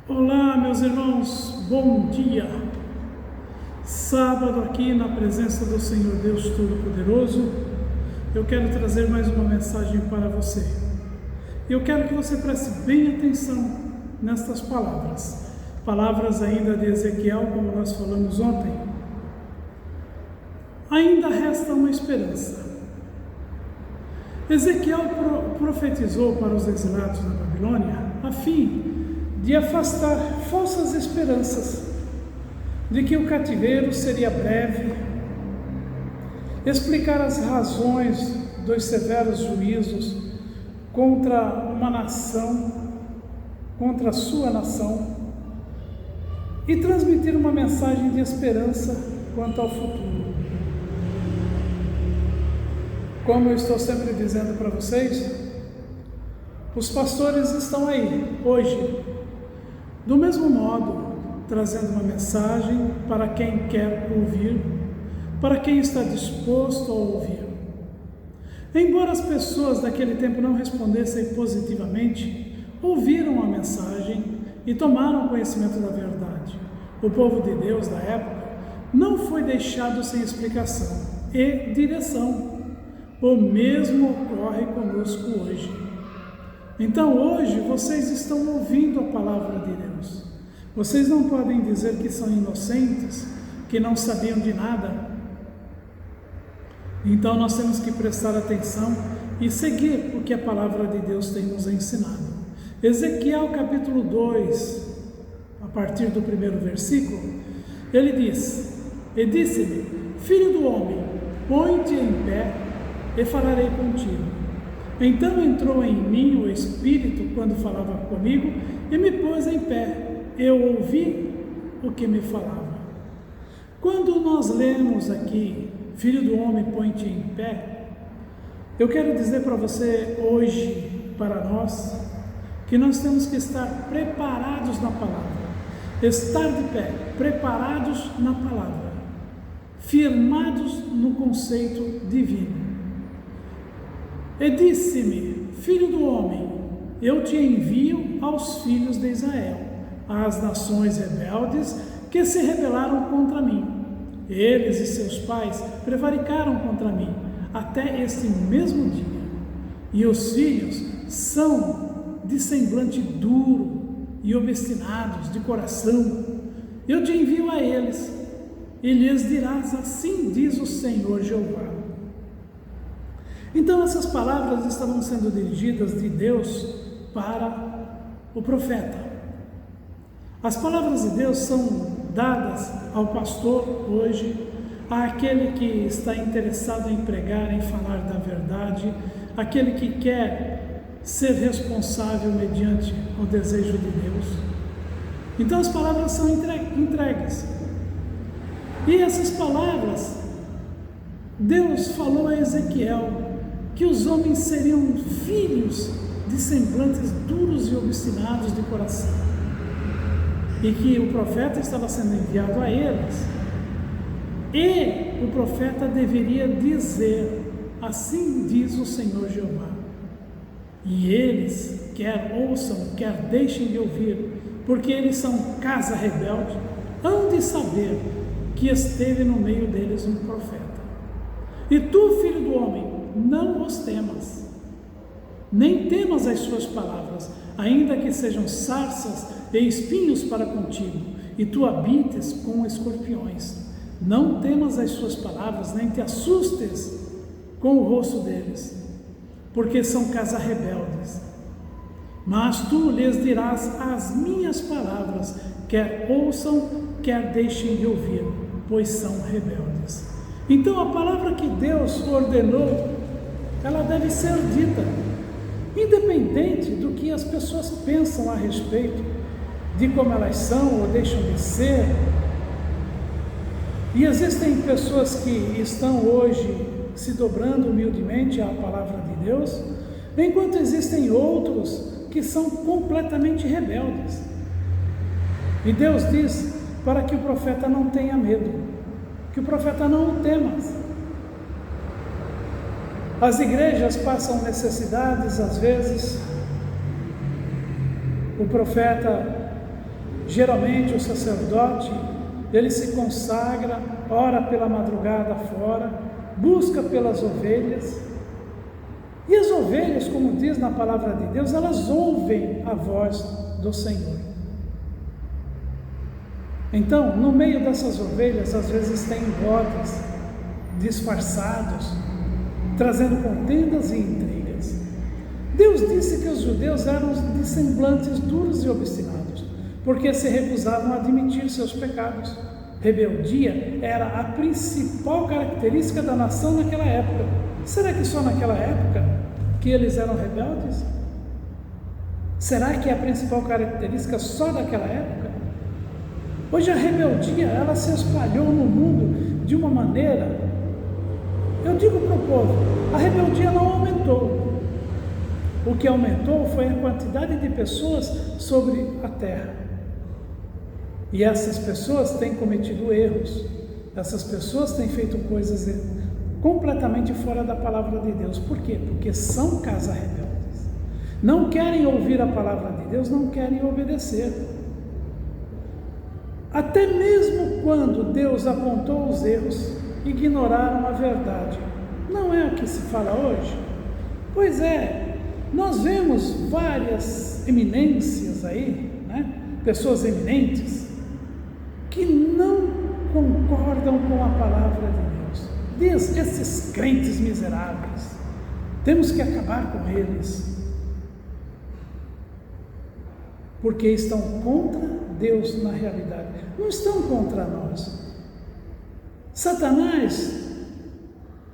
Olá, meus irmãos, bom dia! Sábado aqui na presença do Senhor Deus Todo-Poderoso, eu quero trazer mais uma mensagem para você. Eu quero que você preste bem atenção nestas palavras ainda de Ezequiel, como nós falamos ontem. Ainda resta uma esperança. Ezequiel profetizou para os exilados na Babilônia a fim de afastar falsas esperanças de que o cativeiro seria breve, explicar as razões dos severos juízos contra uma nação, contra a sua nação, e transmitir uma mensagem de esperança quanto ao futuro. Como eu estou sempre dizendo para vocês, os pastores estão aí hoje, do mesmo modo, trazendo uma mensagem para quem quer ouvir, para quem está disposto a ouvir. Embora as pessoas daquele tempo não respondessem positivamente, ouviram a mensagem e tomaram conhecimento da verdade. O povo de Deus da época não foi deixado sem explicação e direção. O mesmo ocorre conosco hoje. Então hoje vocês estão ouvindo a palavra de Deus. Vocês não podem dizer que são inocentes, que não sabiam de nada. Então nós temos que prestar atenção e seguir o que a palavra de Deus tem nos ensinado. Ezequiel capítulo 2, a partir do primeiro versículo, ele diz: E disse-me, filho do homem, põe-te em pé e falarei contigo. Então entrou em mim o Espírito quando falava comigo e me pôs em pé. Eu ouvi o que me falava. Quando nós lemos aqui, filho do homem, põe-te em pé, eu quero dizer para você hoje, para nós, que nós temos que estar preparados na palavra. Estar de pé, preparados na palavra, firmados no conceito divino. E disse-me, filho do homem, eu te envio aos filhos de Israel, às nações rebeldes que se rebelaram contra mim. Eles e seus pais prevaricaram contra mim até este mesmo dia. E os filhos são de semblante duro e obstinados de coração. Eu te envio a eles, e lhes dirás: assim diz o Senhor Jeová. Então essas palavras estavam sendo dirigidas de Deus para o profeta. As palavras de Deus são dadas ao pastor hoje, àquele que está interessado em pregar, em falar da verdade, aquele que quer ser responsável mediante o desejo de Deus. Então as palavras são entregues. E essas palavras, Deus falou a Ezequiel que os homens seriam filhos de semblantes duros e obstinados de coração, e que o profeta estava sendo enviado a eles, e o profeta deveria dizer: assim diz o Senhor Jeová. E eles, quer ouçam, quer deixem de ouvir, porque eles são casa rebelde, hão de saber que esteve no meio deles um profeta. E tu, filho do homem, não os temas, nem temas as suas palavras, ainda que sejam sarças e espinhos para contigo, e tu habites com escorpiões. Não temas as suas palavras, nem te assustes com o rosto deles, porque são casa rebeldes. Mas tu lhes dirás as minhas palavras, quer ouçam, quer deixem de ouvir, pois são rebeldes. Então a palavra que Deus ordenou, ela deve ser dita, independente do que as pessoas pensam a respeito, de como elas são ou deixam de ser. E existem pessoas que estão hoje se dobrando humildemente à palavra de Deus, enquanto existem outros que são completamente rebeldes. E Deus diz para que o profeta não tenha medo, que o profeta não o tema. As igrejas passam necessidades, às vezes. O profeta Geralmente o sacerdote, ele se consagra, ora pela madrugada fora, busca pelas ovelhas. E as ovelhas, como diz na palavra de Deus, elas ouvem a voz do Senhor. Então, no meio dessas ovelhas, às vezes tem bodes disfarçados, trazendo contendas e intrigas. Deus disse que os judeus eram de semblantes duros e obstinados, porque se recusavam a admitir seus pecados. Rebeldia era a principal característica da nação naquela época. Será que só naquela época que eles eram rebeldes? Será que é a principal característica só daquela época? Hoje a rebeldia, ela se espalhou no mundo de uma maneira, eu digo para o povo, a rebeldia não aumentou. O que aumentou foi a quantidade de pessoas sobre a terra. E essas pessoas têm cometido erros, essas pessoas têm feito coisas completamente fora da palavra de Deus. Por quê? Porque são casas rebeldes. Não querem ouvir a palavra de Deus, não querem obedecer. Até mesmo quando Deus apontou os erros, ignoraram a verdade. Não é o que se fala hoje? Pois é, nós vemos várias eminências aí, né? Pessoas eminentes, que não concordam com a palavra de Deus. Diz, esses crentes miseráveis, temos que acabar com eles, porque estão contra Deus na realidade, não estão contra nós. Satanás,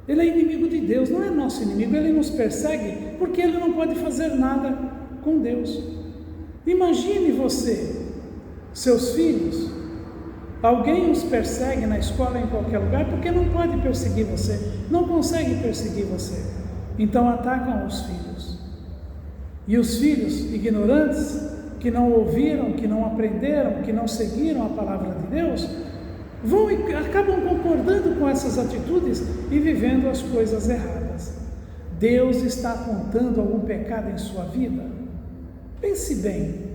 ele é inimigo de Deus, não é nosso inimigo, ele nos persegue porque ele não pode fazer nada com Deus. Imagine você, seus filhos, alguém os persegue na escola, em qualquer lugar, porque não pode perseguir você, não consegue perseguir você, então atacam os filhos. E os filhos ignorantes, que não ouviram, que não aprenderam, que não seguiram a palavra de Deus, vão e acabam concordando com essas atitudes e vivendo as coisas erradas. Deus está apontando algum pecado em sua vida? Pense bem.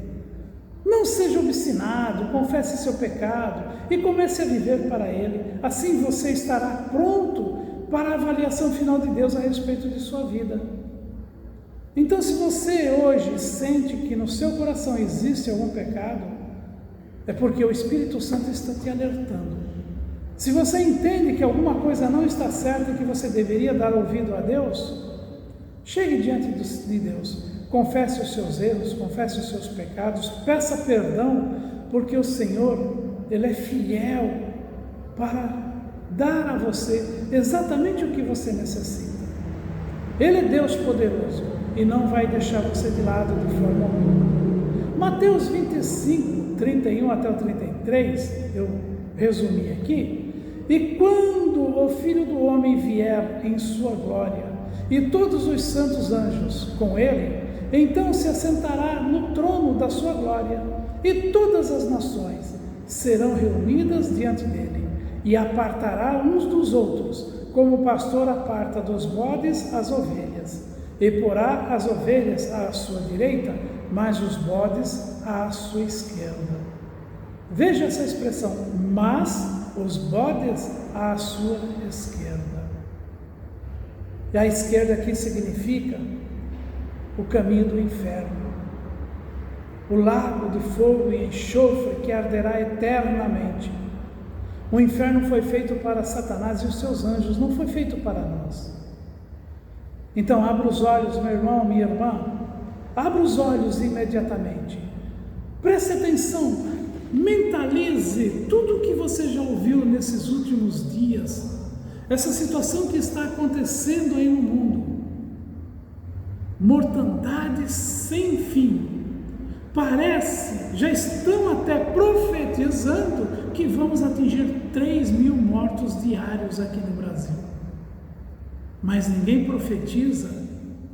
Não seja obstinado, confesse seu pecado e comece a viver para Ele. Assim você estará pronto para a avaliação final de Deus a respeito de sua vida. Então, se você hoje sente que no seu coração existe algum pecado, é porque o Espírito Santo está te alertando. Se você entende que alguma coisa não está certa e que você deveria dar ouvido a Deus, chegue diante de Deus, confesse os seus erros, confesse os seus pecados, peça perdão, porque o Senhor, Ele é fiel para dar a você exatamente o que você necessita. Ele é Deus poderoso e não vai deixar você de lado de forma alguma. Mateus 25, 31 até o 33, eu resumi aqui. E quando o Filho do Homem vier em sua glória, e todos os santos anjos com ele, então se assentará no trono da sua glória, e todas as nações serão reunidas diante dele, e apartará uns dos outros, como o pastor aparta dos bodes as ovelhas, e porá as ovelhas à sua direita, mas os bodes à sua esquerda. Veja essa expressão, mas os bodes à sua esquerda. E a esquerda aqui significa o caminho do inferno, o lago de fogo e enxofre que arderá eternamente. O inferno foi feito para Satanás e os seus anjos, não foi feito para nós. Então abra os olhos, meu irmão, minha irmã, abra os olhos imediatamente, preste atenção, mentalize tudo o que você já ouviu nesses últimos dias, essa situação que está acontecendo aí no mundo, mortandade sem fim. Parece, já estão até profetizando que vamos atingir 3.000 mortos diários aqui no Brasil. Mas ninguém profetiza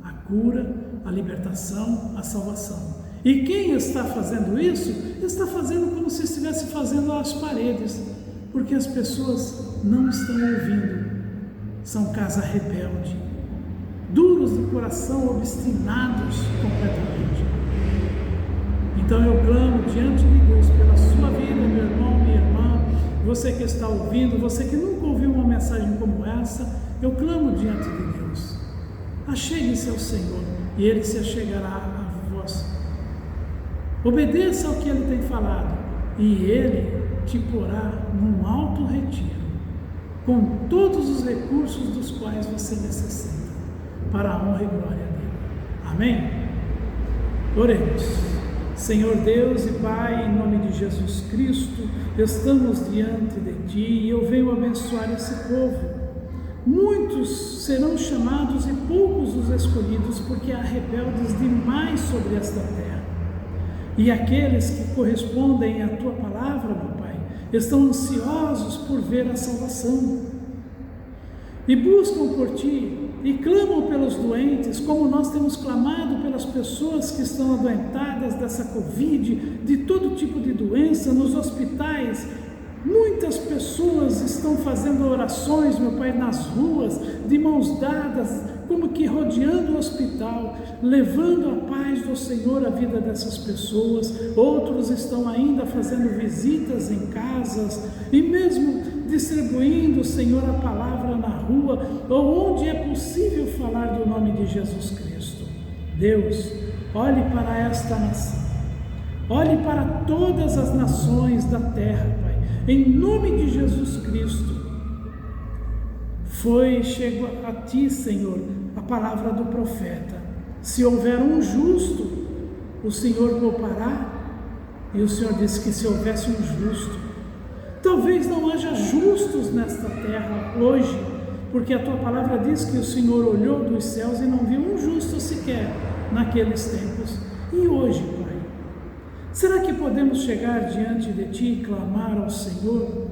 a cura, a libertação, a salvação. E quem está fazendo isso, está fazendo como se estivesse fazendo às paredes, porque as pessoas não estão ouvindo. São casa rebelde, duros de coração, obstinados completamente. Então eu clamo diante de Deus pela sua você que está ouvindo, você que nunca ouviu uma mensagem como essa, eu clamo diante de Deus. Achegue-se ao Senhor e Ele se achegará a vós. Obedeça ao que Ele tem falado e Ele te porá num alto retiro, com todos os recursos dos quais você necessita, para a honra e glória dele. Amém? Oremos. Senhor Deus e Pai, em nome de Jesus Cristo, estamos diante de Ti e eu venho abençoar esse povo. Muitos serão chamados e poucos os escolhidos, porque há rebeldes demais sobre esta terra. E aqueles que correspondem à Tua palavra, meu Pai, estão ansiosos por ver a salvação. E buscam por Ti, e clamam pelos doentes, como nós temos clamado pelas pessoas que estão adoentadas dessa Covid, de todo tipo de doença, nos hospitais. Muitas pessoas estão fazendo orações, meu Pai, nas ruas, de mãos dadas, como que rodeando o hospital, levando a paz do Senhor à vida dessas pessoas. Outros estão ainda fazendo visitas em casas e mesmo distribuindo, Senhor, a palavra na rua, ou onde é possível falar do nome de Jesus Cristo. Deus, olhe para esta nação, olhe para todas as nações da terra, Pai, em nome de Jesus Cristo. Chegou a Ti, Senhor, a palavra do profeta: se houver um justo, o Senhor poupará. E o Senhor disse que se houvesse um justo, talvez não haja justos nesta terra hoje, porque a Tua palavra diz que o Senhor olhou dos céus e não viu um justo sequer naqueles tempos. E hoje, Pai, será que podemos chegar diante de Ti e clamar ao Senhor?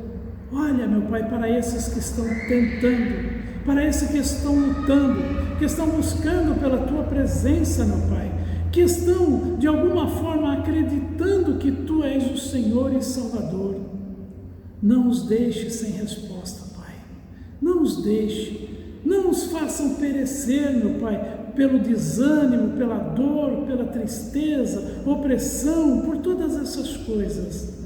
Olha, meu Pai, para esses que estão tentando, para esses que estão lutando, que estão buscando pela Tua presença, meu Pai, que estão de alguma forma acreditando que Tu és o Senhor e Salvador. Não os deixe sem resposta, Pai. Não os deixe. Não os façam perecer, meu Pai, pelo desânimo, pela dor, pela tristeza, opressão, por todas essas coisas.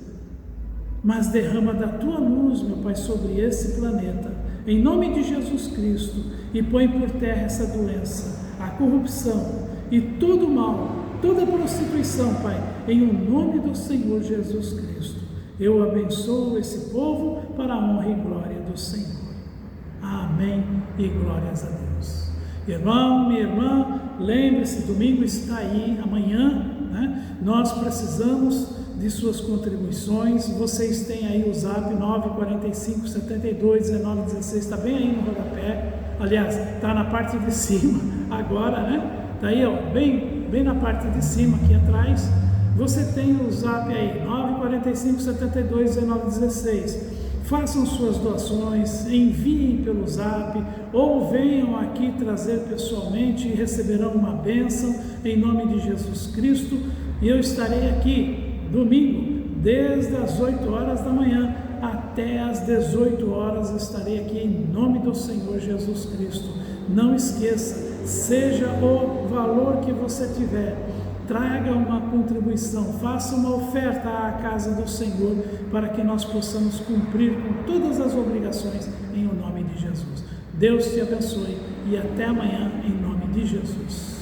Mas derrama da Tua luz, meu Pai, sobre esse planeta, em nome de Jesus Cristo, e põe por terra essa doença, a corrupção e todo o mal, toda a prostituição, Pai, em o nome do Senhor Jesus Cristo. Eu abençoo esse povo para a honra e glória do Senhor. Amém e glórias a Deus. Irmão, minha irmã, lembre-se, domingo está aí, amanhã, né? Nós precisamos de suas contribuições. Vocês têm aí o zap 945 72 19 16, está bem aí no rodapé. Aliás, está na parte de cima agora, né? Está aí, ó, bem na parte de cima aqui atrás. Você tem o zap aí, 945 72 19 16. Façam suas doações, enviem pelo zap ou venham aqui trazer pessoalmente e receberão uma bênção em nome de Jesus Cristo. E eu estarei aqui domingo, desde as 8 horas da manhã até as 18 horas, estarei aqui em nome do Senhor Jesus Cristo. Não esqueça, seja o valor que você tiver, traga uma contribuição, faça uma oferta à casa do Senhor, para que nós possamos cumprir com todas as obrigações em o nome de Jesus. Deus te abençoe e até amanhã em nome de Jesus.